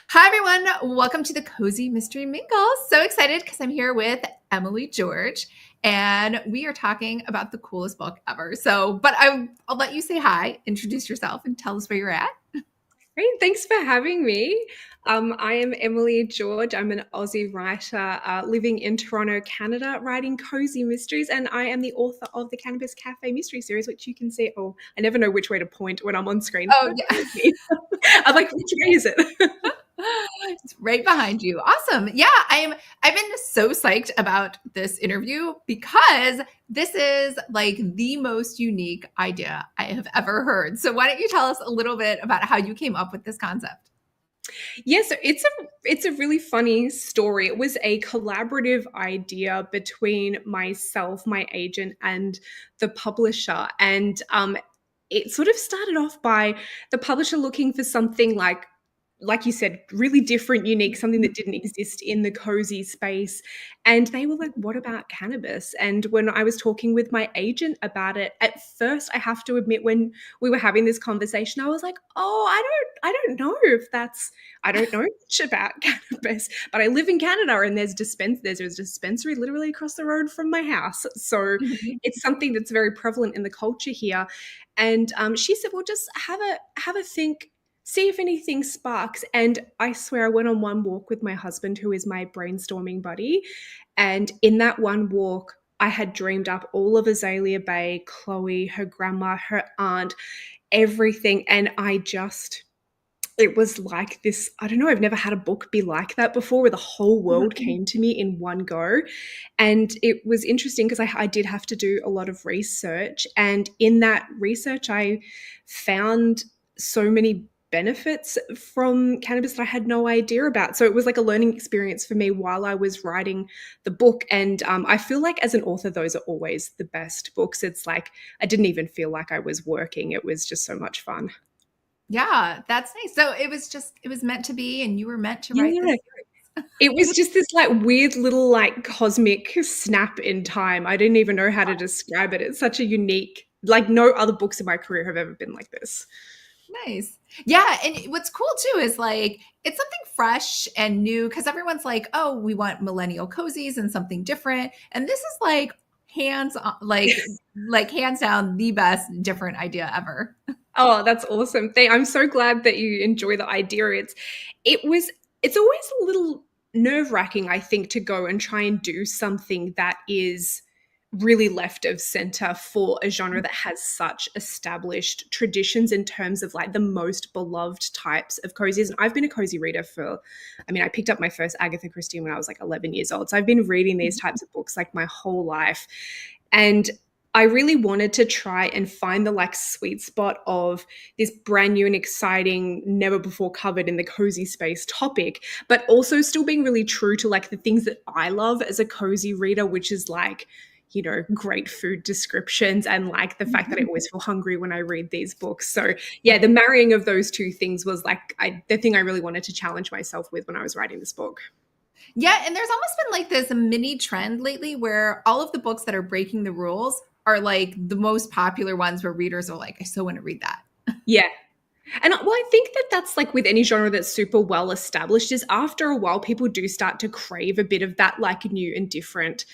Hi, everyone. Welcome to the Cozy Mystery Mingle. So excited because I'm here with Emily George, and we are talking about the coolest book ever. I'll let you say hi, introduce yourself, and tell us where you're at. Great, thanks for having me. I am Emily George. I'm an Aussie writer living in Toronto, Canada, writing cozy mysteries, and I am the author of the Cannabis Café mystery series, which you can see. Oh, I never know which way to point when I'm on screen. Oh, yeah. I'm like, which way is it? It's right behind you. Awesome. Yeah, I've been so psyched about this interview because this is like the most unique idea I have ever heard. So why don't you tell us a little bit about how you came up with this concept? Yeah, so it's a really funny story. It was a collaborative idea between myself, my agent, and the publisher. And it sort of started off by the publisher looking for something like you said, really different, unique, something that didn't exist in the cozy space. And they were like, what about cannabis? And when I was talking with my agent about it, at first, I have to admit, when we were having this conversation, I was like, oh, I don't know if that's, I don't know much about cannabis, but I live in Canada and there's a dispensary literally across the road from my house. So Mhm. it's something that's very prevalent in the culture here. And she said, well, just have a think, see if anything sparks. And I swear I went on one walk with my husband, who is my brainstorming buddy. And in that one walk, I had dreamed up all of Azalea Bay, Chloe, her grandma, her aunt, everything. And it was like this. I don't know, I've never had a book be like that before, where the whole world Mhm. came to me in one go. And it was interesting because I did have to do a lot of research. And in that research, I found so many benefits from cannabis that I had no idea about. So it was like a learning experience for me while I was writing the book. And I feel like as an author, those are always the best books. It's like I didn't even feel like I was working. It was just so much fun. Yeah, that's nice. So it was meant to be, and you were meant to write Yeah. this series. It was just this like weird little like cosmic snap in time. I didn't even know how to describe it. It's such a unique, like no other books in my career have ever been like this. Nice. Yeah, and what's cool too is like it's something fresh and new because everyone's like, "Oh, we want millennial cozies and something different." And this is like hands on, like hands down the best different idea ever. Oh, that's awesome. I'm so glad that you enjoy the idea. It was it's always a little nerve-wracking, I think, to go and try and do something that is really left of center for a genre that has such established traditions in terms of like the most beloved types of cozies. And I've been a cozy reader I picked up my first Agatha Christie when I was like 11 years old. So I've been reading these types of books like my whole life. And I really wanted to try and find the like sweet spot of this brand new and exciting, never before covered in the cozy space topic, but also still being really true to like the things that I love as a cozy reader, which is like, great food descriptions and like the fact that I always feel hungry when I read these books. So yeah, the marrying of those two things was like the thing I really wanted to challenge myself with when I was writing this book. Yeah, and there's almost been like this mini trend lately where all of the books that are breaking the rules are like the most popular ones where readers are like, I still want to read that. Yeah. And well, I think that that's like with any genre that's super well established, is after a while, people do start to crave a bit of that like new and different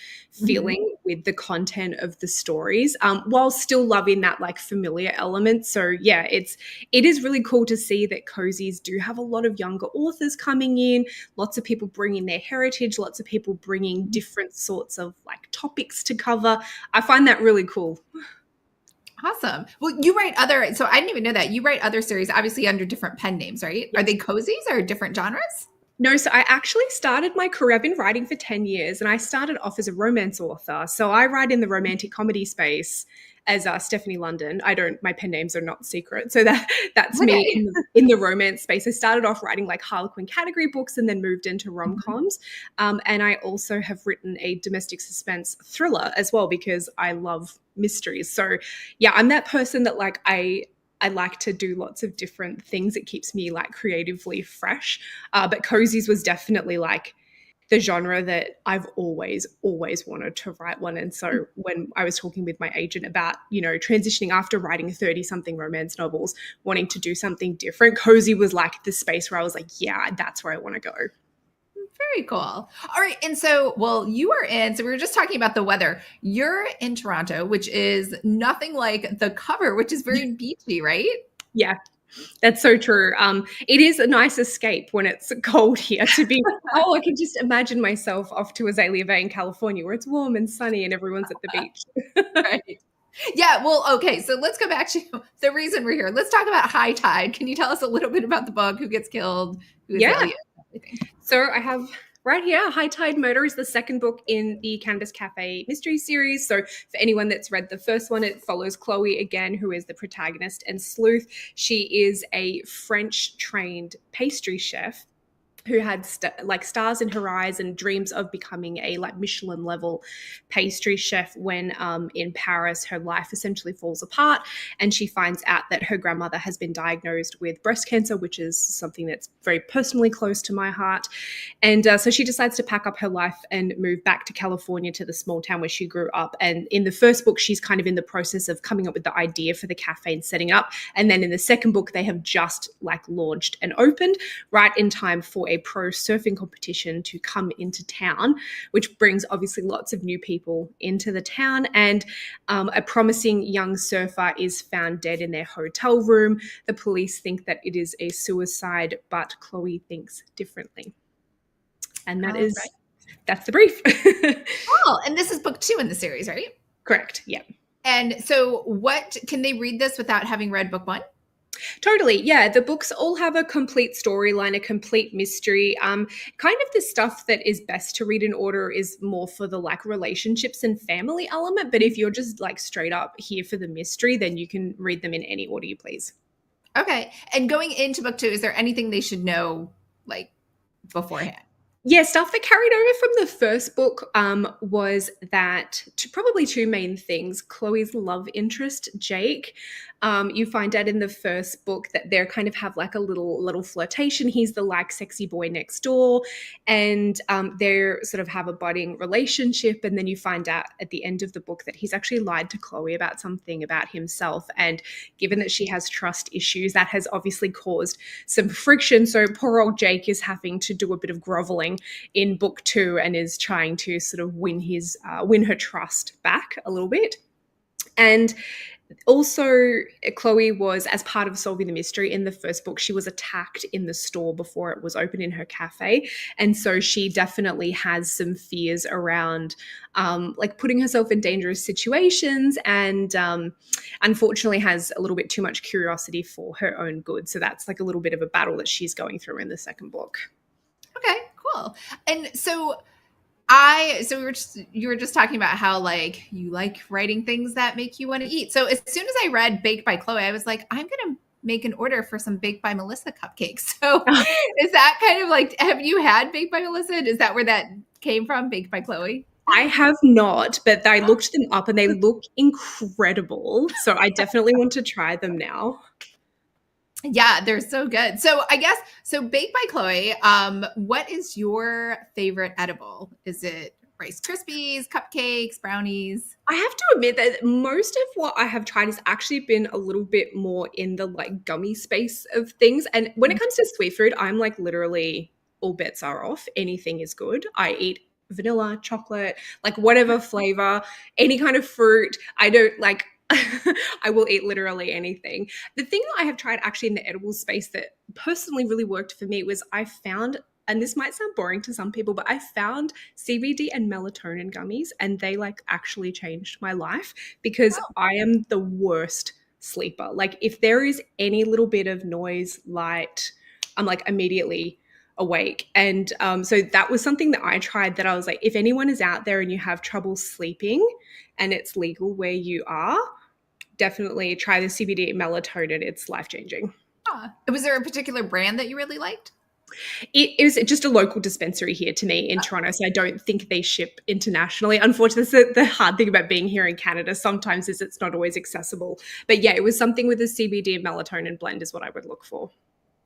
Mhm. feeling with the content of the stories, while still loving that like familiar element. So yeah, it is really cool to see that cozies do have a lot of younger authors coming in, lots of people bringing their heritage, lots of people bringing different sorts of like topics to cover. I find that really cool. Awesome. Well, you write other, so I didn't even know that. You write other series, obviously under different pen names, right? Are they cozies or different genres? No, so I actually started my career. I've been writing for 10 years and I started off as a romance author. So I write in the romantic comedy space as Stephanie London. My pen names are not secret. So that's me Okay. in the romance space. I started off writing like Harlequin category books and then moved into rom-coms. And I also have written a domestic suspense thriller as well because I love mysteries. So yeah, I'm that person that like I like to do lots of different things. It keeps me like creatively fresh. But cozies was definitely like the genre that I've always wanted to write one. And so when I was talking with my agent about, transitioning after writing 30-something romance novels, wanting to do something different, Cozy was like the space where I was like, yeah, that's where I want to go. Very cool. All right. And so, you are so we were just talking about the weather. You're in Toronto, which is nothing like the cover, which is very beachy, right? Yeah, that's so true. It is a nice escape when it's cold here to be, I can just imagine myself off to Azalea Bay in California where it's warm and sunny and everyone's at the beach. Right. Yeah. Well, okay. So let's go back to the reason we're here. Let's talk about High Tide. Can you tell us a little bit about the book? Who gets killed? Who is Elliot? Everything. So I have right here, High Tide Murder is the second book in the Cannabis Café mystery series. So for anyone that's read the first one, it follows Chloe again, who is the protagonist and sleuth. She is a French-trained pastry chef who had stars in her eyes and dreams of becoming a Michelin level pastry chef when in Paris her life essentially falls apart and she finds out that her grandmother has been diagnosed with breast cancer, which is something that's very personally close to my heart. And so she decides to pack up her life and move back to California, to the small town where she grew up. And in the first book, she's kind of in the process of coming up with the idea for the cafe and setting it up. And then in the second book, they have just launched and opened right in time for a pro surfing competition to come into town, which brings obviously lots of new people into the town. And a promising young surfer is found dead in their hotel room. The police think that it is a suicide, but Chloe thinks differently. And that's the brief. Oh, and this is book 2 in the series, right? Correct. Yeah. And so can they read this without having read book 1? Totally. Yeah. The books all have a complete storyline, a complete mystery. Kind of the stuff that is best to read in order is more for the relationships and family element. But if you're just straight up here for the mystery, then you can read them in any order you please. Okay. And going into book 2, is there anything they should know beforehand? Yeah, stuff that carried over from the first book was that probably 2 main things. Chloe's love interest, Jake. You find out in the first book that they kind of have a little flirtation. He's the sexy boy next door, and they sort of have a budding relationship. And then you find out at the end of the book that he's actually lied to Chloe about something about himself. And given that she has trust issues, that has obviously caused some friction. So poor old Jake is having to do a bit of groveling in book 2 and is trying to sort of win her trust back a little bit. And also, Chloe was, as part of solving the mystery in the first book, she was attacked in the store before it was open in her cafe. And so she definitely has some fears around putting herself in dangerous situations and unfortunately has a little bit too much curiosity for her own good. So that's a little bit of a battle that she's going through in the second book. Okay, cool. And so you were just talking about how you like writing things that make you want to eat. So as soon as I read Baked by Chloe, I was like, I'm going to make an order for some Baked by Melissa cupcakes. So is that kind of have you had Baked by Melissa? Is that where that came from, Baked by Chloe? I have not, but I looked them up and they look incredible. So I definitely want to try them now. Yeah, they're so good. So I guess, Baked by Chloe, what is your favorite edible? Is it Rice Krispies, cupcakes, brownies? I have to admit that most of what I have tried has actually been a little bit more in the gummy space of things. And when it comes to sweet food, I'm literally all bets are off. Anything is good. I eat vanilla, chocolate, whatever flavor, any kind of fruit. I don't I will eat literally anything. The thing that I have tried actually in the edible space that personally really worked for me was I found, and this might sound boring to some people, but I found CBD and melatonin gummies and they actually changed my life because I am the worst sleeper. If there is any little bit of noise, light, I'm immediately awake. And so that was something that I tried that I was if anyone is out there and you have trouble sleeping and it's legal where you are, definitely try the CBD melatonin. It's life-changing. Was there a particular brand that you really liked? It was just a local dispensary here to me in Toronto, so I don't think they ship internationally. Unfortunately, the hard thing about being here in Canada sometimes is it's not always accessible. But yeah, it was something with a CBD and melatonin blend is what I would look for.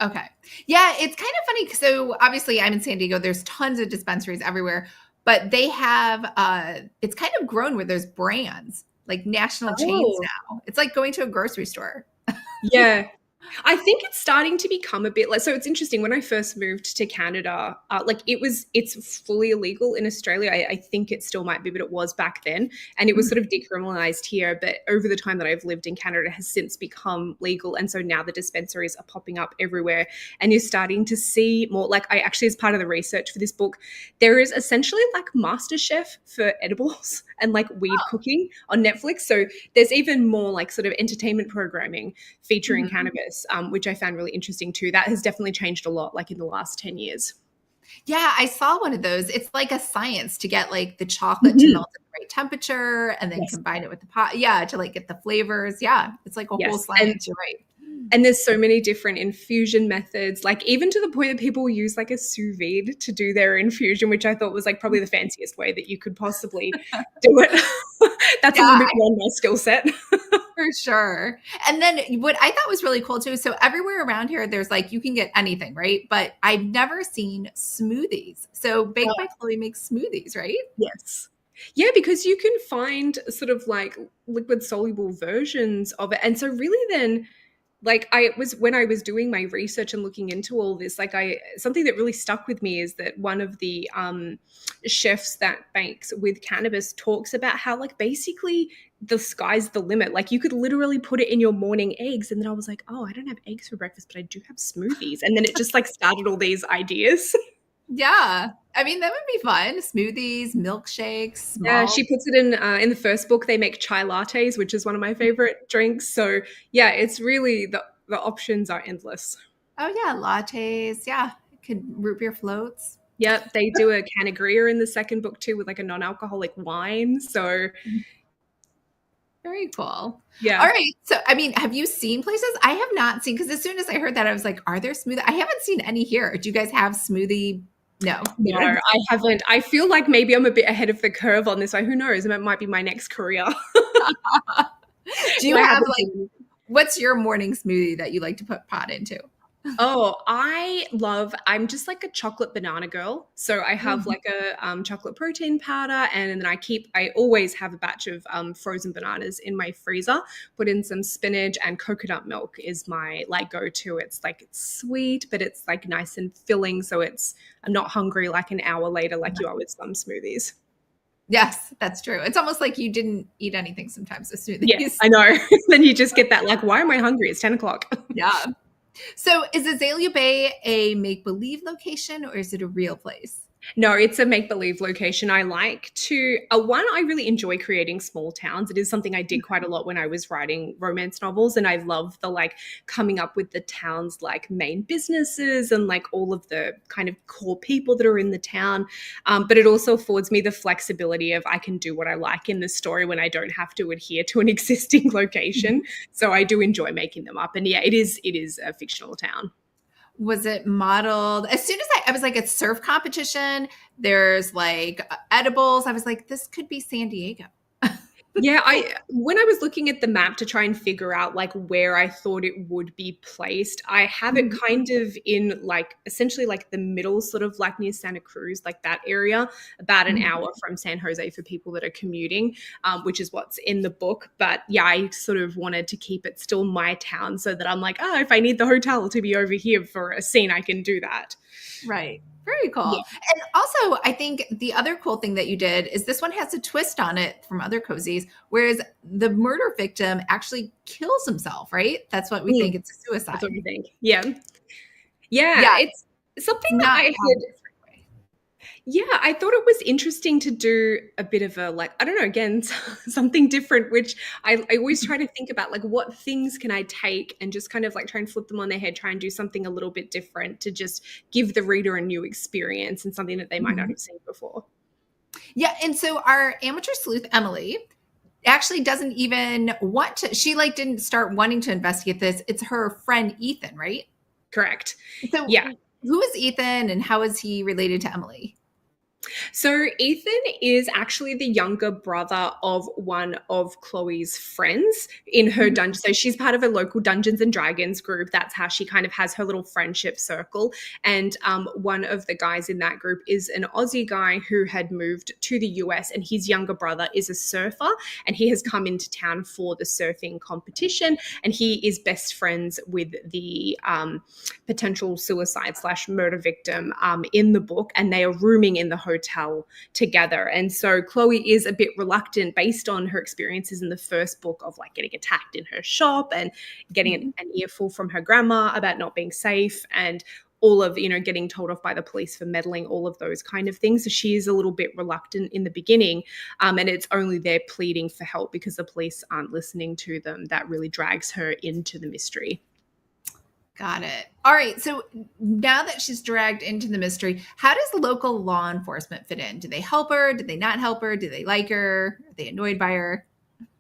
Okay. Yeah, it's kind of funny. So obviously I'm in San Diego. There's tons of dispensaries everywhere, but they have it's kind of grown where there's brands, like national chains Oh. now. It's like going to a grocery store. Yeah. I think it's starting to become a bit like, so it's interesting. When I first moved to Canada, like it's fully illegal in Australia. I think it still might be, but it was back then. And it was sort of decriminalized here. But over the time that I've lived in Canada, it has since become legal. And so now the dispensaries are popping up everywhere. And you're starting to see more, like I actually, as part of the research for this book, there is essentially like MasterChef for edibles and like weed cooking on Netflix. So there's even more like sort of entertainment programming featuring cannabis, which I found really interesting too. That has definitely changed a lot, like in the last 10 years. Yeah, I saw one of those. It's like a science to get like the chocolate to Mhm. melt at the right temperature and then Yes. combine it with the pot. Yeah, to like get the flavors. Yeah, it's like a whole Yes. science. You're right. And there's so many different infusion methods, like even to the point that people use like a sous vide to do their infusion, which I thought was like probably the fanciest way that you could possibly do it. That's a little Yeah, bit beyond my skill set. for sure. And then what I thought was really cool too. So everywhere around here, there's like you can get anything, right? But I've never seen smoothies. So Bake by Chloe makes smoothies, right? Yes. Yeah, because you can find sort of like liquid soluble versions of it. And so really then like I was when I was doing my research and looking into all this, like I something that really stuck with me is that one of the chefs that bakes with cannabis talks about how like basically the sky's the limit. Like you could literally put it in your morning eggs. And then I was like, oh, I don't have eggs for breakfast, but I do have smoothies. And then it just like started all these ideas. Yeah. I mean, that would be fun. Smoothies, milkshakes, Yeah, small. she puts it in the first book. They make chai lattes, which is one of my favorite drinks. So yeah, it's really the options are endless. Oh yeah, lattes. Yeah. Could root beer floats. Yep, they do a canagria in the second book too with like a non-alcoholic wine. So Very cool. All yeah, right. So, I mean, have you seen places? I have not seen because as soon as I heard that, I was like, are there smoothie? I haven't seen any here. Do you guys have smoothie? No, you no, don't have I haven't. I feel like maybe I'm a bit ahead of the curve on this one. Who knows? It might be my next career. Do you I have haven't like, seen. what's your morning smoothie that you like to put pot into? Oh, I'm just like a chocolate banana girl. So I have Mhm. like a chocolate protein powder, and then I always have a batch of frozen bananas in my freezer, put in some spinach, and coconut milk is my like go-to. It's sweet, but it's like nice and filling. So I'm not hungry like an hour later, like you are with some smoothies. Yes, that's true. It's almost like you didn't eat anything sometimes with Yeah, smoothies. I know. Then you just get that like, why am I hungry? It's 10 o'clock. Yeah. So, is Azalea Bay a make believe location or is it a real place? No, it's a make-believe location. I like to one, I really enjoy creating small towns. It is something I did quite a lot when I was writing romance novels, and I love the like coming up with the town's like main businesses and like all of the kind of core people that are in the town. But it also affords me the flexibility of I can do what I like in the story when I don't have to adhere to an existing location. So I do enjoy making them up. And yeah, it is a fictional town. Was it modeled as soon as I was like, it's surf competition, there's like edibles. I was like, this could be San Diego. Yeah, I when I was looking at the map to try and figure out like where I thought it would be placed, I have it Mhm. kind of in like essentially like the middle, sort of like near Santa Cruz, like that area, about an Mhm. hour from San Jose for people that are commuting, which is what's in the book. But yeah, I sort of wanted to keep it still my town so that I'm like, oh, if I need the hotel to be over here for a scene, I can do that. Right. Very Yeah. cool. And also, I think the other cool thing that you did is this one has a twist on it from other cozies, whereas the murder victim actually kills himself, right? That's what we Mm, think it's a that's what suicide. you think. Yeah. Yeah, Yeah, it's something it's that not I had. obvious right away. Yeah, I thought it was interesting to do a bit of a like, I don't know, again, something different, which I always try to think about like what things can I take and just kind of like try and flip them on their head, try and do something a little bit different to just give the reader a new experience and something that they might not Mhm. have seen before. Yeah, and so our amateur sleuth Emily actually doesn't even want to. She like didn't start wanting to investigate this. It's her friend Ethan, right? Correct. So Yeah. who is Ethan and how is he related to Emily? So Ethan is actually the younger brother of one of Chloe's friends in her Mhm. dungeon. So she's part of a local Dungeons and Dragons group. That's how she kind of has her little friendship circle. And one of the guys in that group is an Aussie guy who had moved to the US, and his younger brother is a surfer, and he has come into town for the surfing competition, and he is best friends with the potential suicide slash murder victim in the book, and they are rooming in the hotel together. And so Chloe is a bit reluctant based on her experiences in the first book of like getting attacked in her shop and getting Mhm. an earful from her grandma about not being safe, and all of, getting told off by the police for meddling, all of those kind of things. So she is a little bit reluctant in the beginning, and it's only their pleading for help because the police aren't listening to them that really drags her into the mystery. Got it. All right. So now that she's dragged into the mystery, how does local law enforcement fit in? Do they help her? Do they not help her? Do they like her? Are they annoyed by her?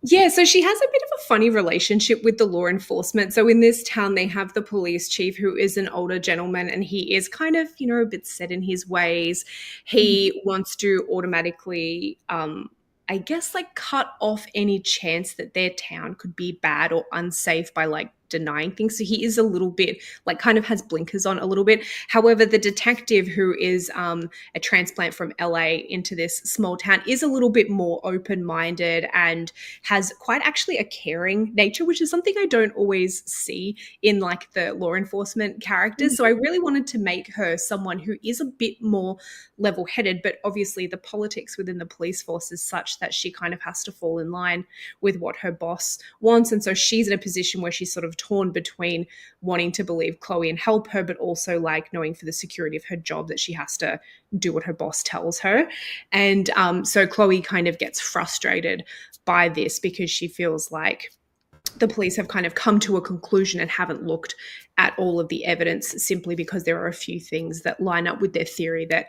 Yeah, so she has a bit of a funny relationship with the law enforcement. So in this town, they have the police chief who is an older gentleman, and he is kind of, a bit set in his ways. He wants to automatically, I guess, like cut off any chance that their town could be bad or unsafe by like denying things. So he is a little bit like kind of has blinkers on a little bit. However, the detective who is a transplant from LA into this small town is a little bit more open-minded and has quite actually a caring nature, which is something I don't always see in like the law enforcement characters. So I really wanted to make her someone who is a bit more level-headed, but obviously the politics within the police force is such that she kind of has to fall in line with what her boss wants. And so she's in a position where she's sort of torn between wanting to believe Chloe and help her, but also like knowing for the security of her job that she has to do what her boss tells her. And so Chloe kind of gets frustrated by this because she feels like the police have kind of come to a conclusion and haven't looked at all of the evidence simply because there are a few things that line up with their theory that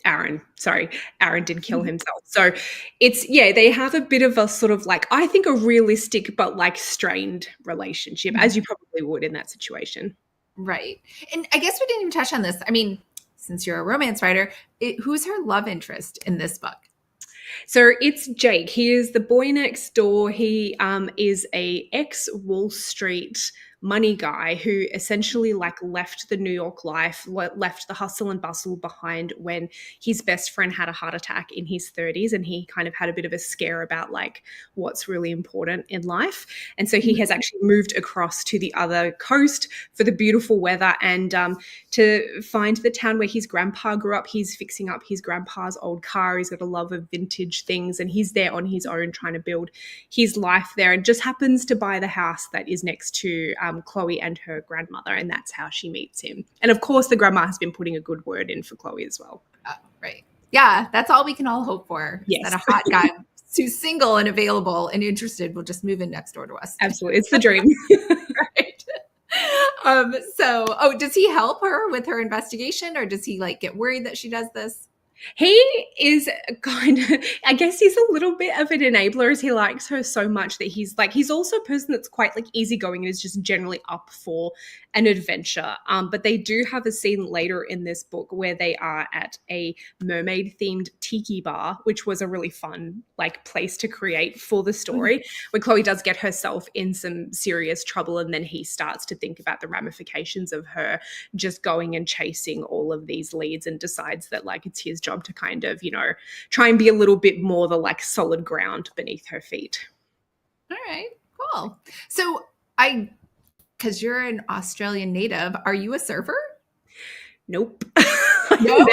Aaron did kill himself. So it's, yeah, they have a bit of a sort of like, I think a realistic but like strained relationship, as you probably would in that situation. Right. And I guess we didn't even touch on this. I mean, since you're a romance writer, who's her love interest in this book? So it's Jake. He is the boy next door. He is a ex Wall Street money guy who essentially like left the New York life, left the hustle and bustle behind when his best friend had a heart attack in his 30s, and he kind of had a bit of a scare about like what's really important in life. And so he has actually moved across to the other coast for the beautiful weather and to find the town where his grandpa grew up. He's fixing up his grandpa's old car. He's got a love of vintage things, and he's there on his own trying to build his life there, and just happens to buy the house that is next to Chloe and her grandmother, and that's how she meets him. And of course, the grandma has been putting a good word in for Chloe as well. Right. Yeah, that's all we can all hope for. Yes. That a hot guy who's single and available and interested will just move in next door to us. Absolutely. It's the dream. Right. Does he help her with her investigation, or does he like get worried that she does this? He is kind of, I guess he's a little bit of an enabler, as he likes her so much that he's also a person that's quite like easygoing and is just generally up for an adventure. But they do have a scene later in this book where they are at a mermaid themed tiki bar, which was a really fun like place to create for the story, where Chloe does get herself in some serious trouble, and then he starts to think about the ramifications of her just going and chasing all of these leads, and decides that like it's his job to kind of, try and be a little bit more the like solid ground beneath her feet. All right, cool. So because you're an Australian native, are you a surfer? Nope. No?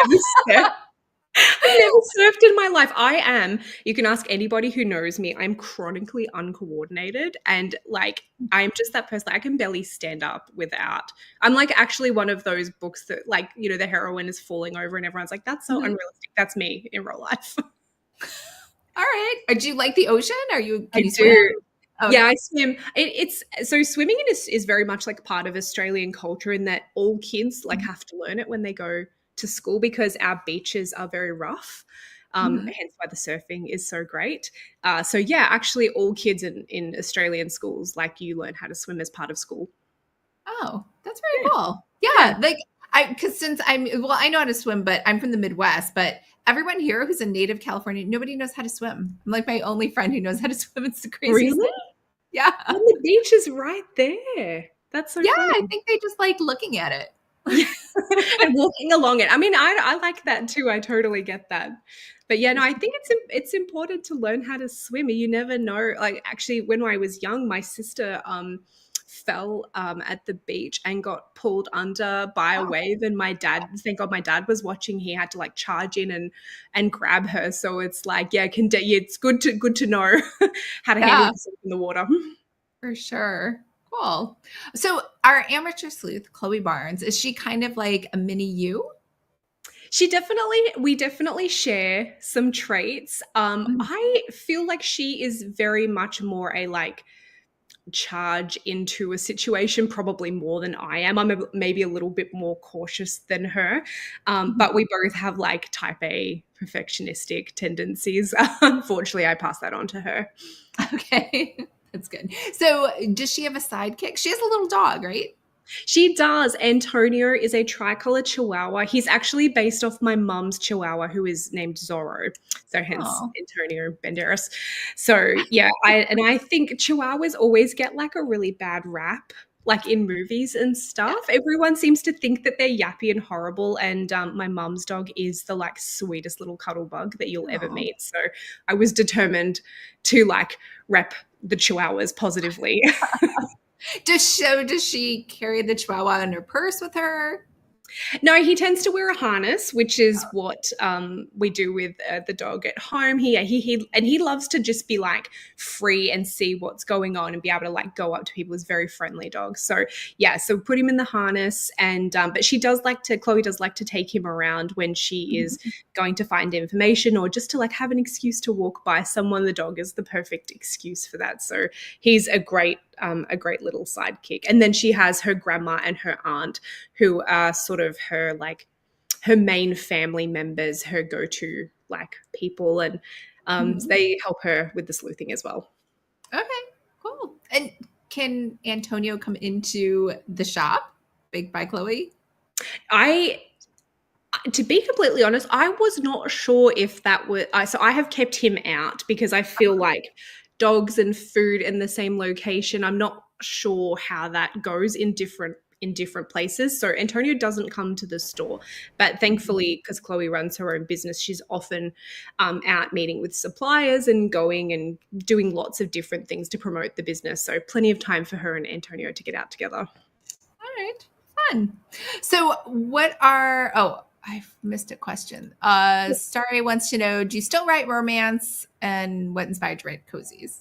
I've never surfed in my life. I am, you can ask anybody who knows me, I'm chronically uncoordinated, and like I'm just that person. I can barely stand up without. I'm like actually one of those books that like, the heroine is falling over and everyone's like, that's so unrealistic. That's me in real life. All right. Do you like the ocean? Can you I swim? do. Okay. Yeah, I swim. It's so swimming is very much like part of Australian culture, in that all kids like have to learn it when they go to school, because our beaches are very rough. Hence why the surfing is so great. So yeah, actually all kids in Australian schools, like, you learn how to swim as part of school. Oh, that's very cool. Yeah, like Because since I know how to swim, but I'm from the Midwest, but everyone here who's a native California, nobody knows how to swim. I'm like my only friend who knows how to swim. It's the craziest Really? thing. Yeah. When the beach is right there. That's so Yeah, funny. I think they just like looking at it. Yeah. And walking along it. I mean, I like that too. I totally get that. But yeah, no, I think it's important to learn how to swim. You never know. Like actually, when I was young, my sister fell at the beach and got pulled under by a Oh, wave, and my dad, thank God, my dad was watching. He had to like charge in and grab her. So it's like, yeah, it's good to know how to handle yeah, yourself in the water. for sure. Cool. So our amateur sleuth, Chloe Barnes, is she kind of like a mini you? We definitely share some traits. I feel like she is very much more a like charge into a situation, probably more than I am. Maybe a little bit more cautious than her. But we both have like type A perfectionistic tendencies. Unfortunately, I pass that on to her. Okay. That's good. So does she have a sidekick? She has a little dog, right? She does. Antonio is a tricolor chihuahua. He's actually based off my mum's chihuahua, who is named Zorro. So hence Oh, Antonio Banderas. So yeah, I think chihuahuas always get like a really bad rap, like in movies and yeah. stuff. Everyone seems to think that they're yappy and horrible. And my mum's dog is the like sweetest little cuddle bug that you'll ever Oh. meet. So I was determined to like rep the chihuahuas positively. Does she carry the chihuahua in her purse with her? No, he tends to wear a harness, which is what we do with the dog at home. He loves to just be like free and see what's going on and be able to like go up to people. He's a very friendly dog. So yeah, so put him in the harness, and but Chloe does like to take him around when she is going to find information or just to like have an excuse to walk by someone. The dog is the perfect excuse for that. So he's a great little sidekick. And then she has her grandma and her aunt, who are sort of her like her main family members, her go-to like people, and so they help her with the sleuthing as well. Okay, cool. And can Antonio come into the shop, Baked by Chloe? I To be completely honest, I was not sure if that was so I have kept him out because I feel like dogs and food in the same location, I'm not sure how that goes in different places. So Antonio doesn't come to the store, but thankfully, because Chloe runs her own business, she's often out meeting with suppliers and going and doing lots of different things to promote the business. So plenty of time for her and Antonio to get out together. All right, fun. So I've missed a question. Starry wants to know, do you still write romance, and what inspired you to write cozies?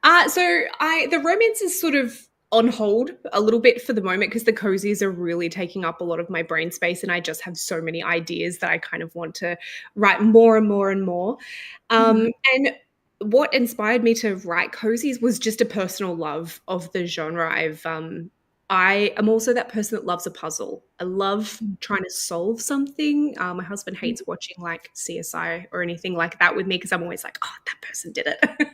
The romance is sort of on hold a little bit for the moment because the cozies are really taking up a lot of my brain space, and I just have so many ideas that I kind of want to write more and more and more. And what inspired me to write cozies was just a personal love of the genre. I am also that person that loves a puzzle. I love trying to solve something. My husband hates watching like CSI or anything like that with me because I'm always like, oh, that person did it.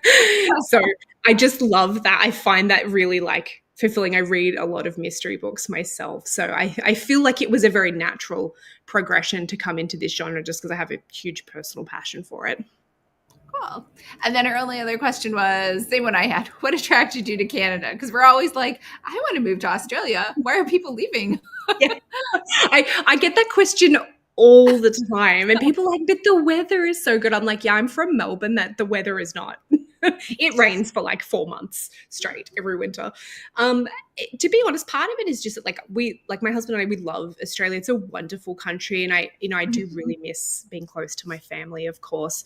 So I just love that. I find that really like fulfilling. I read a lot of mystery books myself. So I feel like it was a very natural progression to come into this genre just because I have a huge personal passion for it. Cool. And then her only other question was, same one I had, what attracted you to Canada? Because we're always like, I want to move to Australia. Why are people leaving? Yeah. I get that question all the time, and people are like, but the weather is so good. I'm like, yeah, I'm from Melbourne. That the weather is not. It rains for like 4 months straight every winter. To be honest, part of it is just like my husband and I, we love Australia. It's a wonderful country, and I do really miss being close to my family, of course.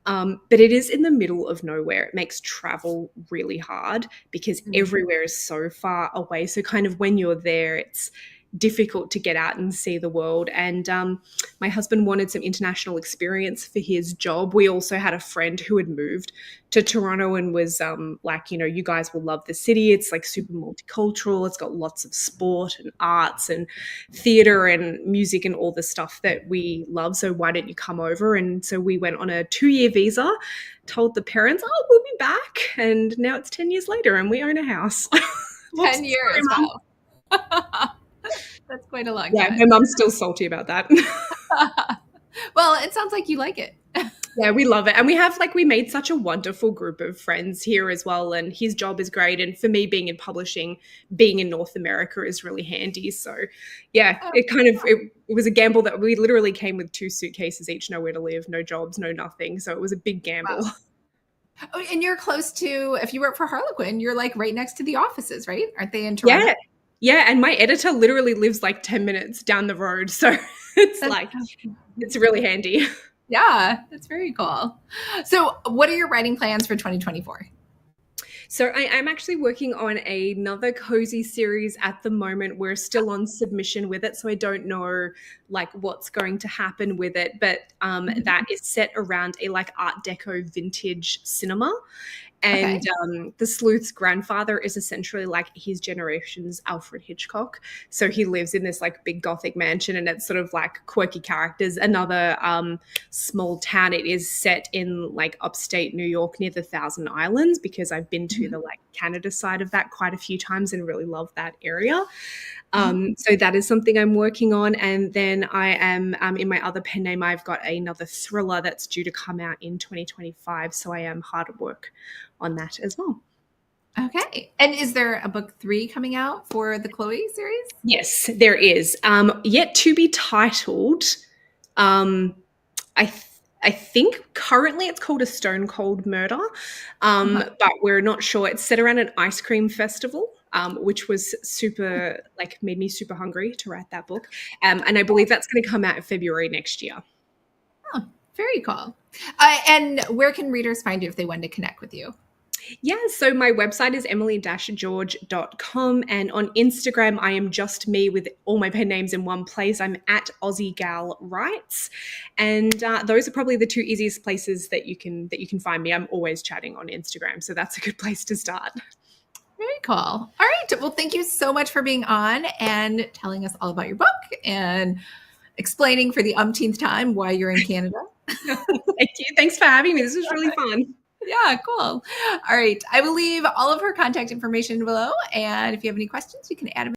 But it is in the middle of nowhere. It makes travel really hard because everywhere is so far away. So kind of when you're there, it's difficult to get out and see the world. And my husband wanted some international experience for his job. We also had a friend who had moved to Toronto and was like, you guys will love the city. It's like super multicultural. It's got lots of sport and arts and theater and music and all the stuff that we love. So why don't you come over? And so we went on a 2-year visa, told the parents, oh, we'll be back. And now it's 10 years later and we own a house. 10 years. Wow. That's quite a long Yeah, time. my mum's still salty about that. Well, it sounds like you like it. Yeah, we love it. And we made such a wonderful group of friends here as well. And his job is great. And for me, being in publishing, being in North America is really handy. So yeah, it was a gamble that we literally came with 2 suitcases each, nowhere to live, no jobs, no nothing. So it was a big gamble. Wow. Oh, and you're close to, if you work for Harlequin, you're like right next to the offices, right? Aren't they in Toronto? Yeah. Yeah. And my editor literally lives like 10 minutes down the road. So it's it's really handy. Yeah, that's very cool. So what are your writing plans for 2024? So I'm actually working on another cozy series at the moment. We're still on submission with it, so I don't know like what's going to happen with it. But that is set around a like Art Deco vintage cinema. And the sleuth's grandfather is essentially like his generation's Alfred Hitchcock. So he lives in this like big Gothic mansion, and it's sort of like quirky characters. Another small town. It is set in like upstate New York near the Thousand Islands, because I've been to the like Canada side of that quite a few times and really love that area. So that is something I'm working on. And then I am in my other pen name, I've got another thriller that's due to come out in 2025. So I am hard at work on that as well. Okay. And is there a book 3 coming out for the Chloe series? Yes, there is. Yet to be titled. I think currently it's called A Stone Cold Murder, but we're not sure. It's set around an ice cream festival, which was super, like, made me super hungry to write that book. And I believe that's going to come out in February next year. Oh, very cool. And where can readers find you if they want to connect with you? Yeah, so my website is emily-george.com, and on Instagram I am just me with all my pen names in one place. I'm at Aussie Gal Writes, and those are probably the 2 easiest places that you can find me. I'm always chatting on Instagram, so that's a good place to start. Very cool. All right. Well, thank you so much for being on and telling us all about your book and explaining for the umpteenth time why you're in Canada. Thank you. Thanks for having me. This was really fun. Yeah, cool. All right. I will leave all of her contact information below. And if you have any questions, you can add them